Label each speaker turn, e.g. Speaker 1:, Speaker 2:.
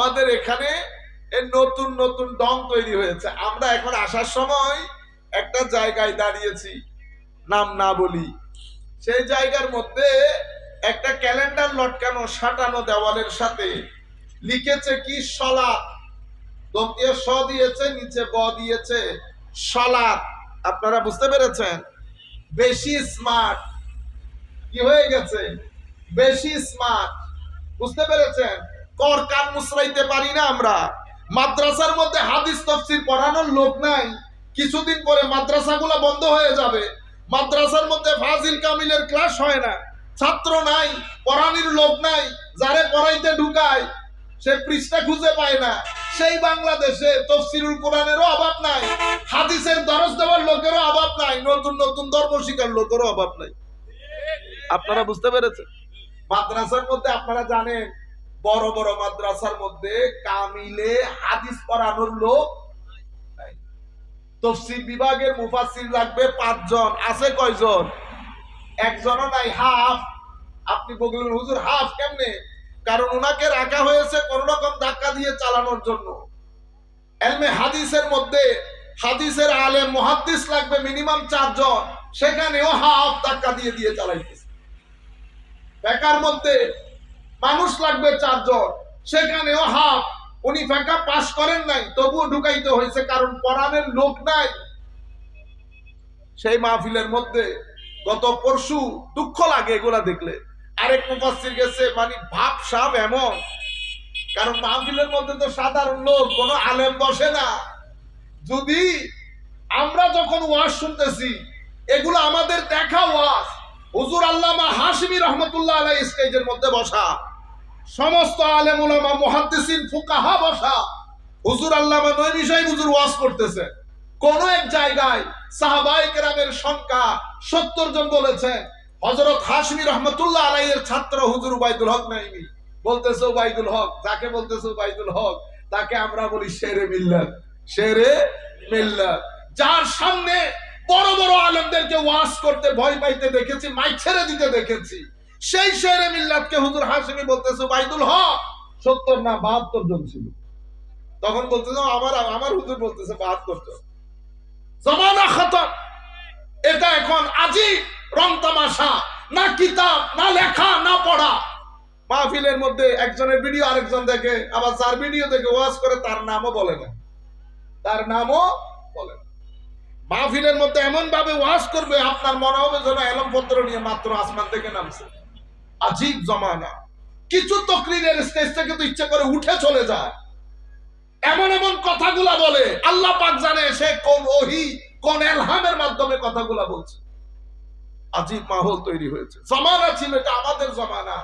Speaker 1: আমাদের এখানে নতুন নতুন ডং তৈরি হয়েছে। আমরা এখন আসার সময় একটা জায়গায় দাঁড়িয়েছি, নাম না বলি, সেই জায়গার মধ্যে একটা ক্যালেন্ডার লটকানো, সাঁটানো দেওয়ালের সাথে লিখেছে কি সলাত, দন্তীয় স দিয়েছে, নিচে ব দিয়েছে সলাত। আপনারা বুঝতে পেরেছেন? বেশি স্মার্ট কি হয়ে গেছে, বেশি স্মার্ট। বুঝতে পেরেছেন? কর কান মুসরাইতে পারি না আমরা। মাদ্রাসার মধ্যে হাদিস তাফসীর পড়ানোর লোক নাই, কিছুদিন পরে মাদ্রাসাগুলো বন্ধ হয়ে যাবে। মাদ্রাসার মধ্যে ফাজিল কামিলের ক্লাস হয় না, ছাত্র নাই, পড়ানির লোক নাই, যারে পড়াইতে ঢুকায় সে পৃষ্ঠা খুঁজে পায় না। সেই বাংলাদেশে তাফসীরুল কোরআনেরও অভাব নাই, হাদিসের দরস দেওয়ার লোকেরও অভাব নাই, নতুন নতুন ধর্ম শিক্ষার লোকেরও অভাব নাই। আপনারা বুঝতে পেরেছেন? মাদ্রাসার মধ্যে আপনারা জানেন, বড় বড় মাদ্রাসার মধ্যে কামিলে হাদিস পড়ানোর লোক নাই। তাফসীর বিভাগের মুফাসসির লাগবে 5 জন, আছে কয়জন? একজনও নাই, হাফ। আপনি বললেন হুজুর হাফ কেমনে? কারণ ওনাকে রাখা হয়েছে কোন রকম ধাক্কা দিয়ে চালানোর জন্য। ইলমে হাদিসের মধ্যে হাদিসের আলেম মুহাদ্দিস লাগবে মিনিমাম 4 জন, সেখানেও হাফ ধাক্কা দিয়ে দিয়ে চালাইতেছে। ফিকহের মধ্যে মানুষ লাগবে 4 জন, সেখানেও হাফ। উনি ফিকহ পাস করেন নাই, তবুও ঢুকাইতে হয়েছে, কারণ পড়ানোর লোক নাই। সেই মাহফিলের মধ্যে গত পরশু দুঃখ লাগে এগুলা দেখলে। আরেক মুফাসসির গেছে, মানে ভাব সাব এমন, কারণ মাহফিলের মধ্যে তো সাধারণ লোক, কোনো আলেম বসে না। যদি আমরা যখন ওয়াজ শুনতেছি, এগুলো আমাদের দেখা ওয়াজ, হুজুর আল্লামা হাশিমি রহমতুল্লাহ আলাইহি স্টেজের মধ্যে বসা, সমস্ত আলেম উলামা মুহাদ্দিসিন ফুকাহা বসা, হুজুর আল্লামা নঈমী সাহেব হুজুর ওয়াজ করতেছে। কোন এক জায়গায় সাহাবায়ে কেরামের সংখ্যা 70 জন বলেছেন। হযরত হাশিমি রহমতুল্লাহ আলাইহির ছাত্র হুজুর উবাইদুল হক নঈমী বলতেছে, উবাইদুল হক, যাকে বলতেছে উবাইদুল হক, তাকে আমরা বলি শেরে মিল্লাত। শেরে মিল্লাত, যার সামনে বড় বড় আলেমদেরকে ওয়াজ করতে ভয় পাইতে দেখেছি, মাইক ছেড়ে দিতে দেখেছি, সেই শেরে মিল্লাতকে হুজুর হাশিমি বলতেছে উবাইদুল হক 70 না 72 জন ছিল। তখন বলতেছে আমার হুজুর বলতেছে 72 জন। জামানা খতম। এটা এখন আজি রং তামাশা, না কিতাব, না লেখা, না পড়া। মাহফিলের মধ্যে একজনের ভিডিও আরেকজন দেখে, আবার যার ভিডিও দেখে ওয়াজ করে তার নামও বলে না, তার নামও বলে না। মাহফিলের মধ্যে এমন ভাবে ওয়াজ করবে আপনার মনে হবে যেন এলম পত্র নিয়ে মাত্র আসমান থেকে নামছে। আজীব জমানা। কিছু তকরিরের স্টেজ থেকে তো ইচ্ছে করে উঠে চলে যায়, এমন এমন কথাগুলা বলে, আল্লাহ পাক জানে সে কোন ওহী কোন ইলহামের মাধ্যমে কথাগুলা বলছে। আজীব মাহৌল তৈরি হয়েছে। জমানা ছিল, এটা আমাদের জমানা।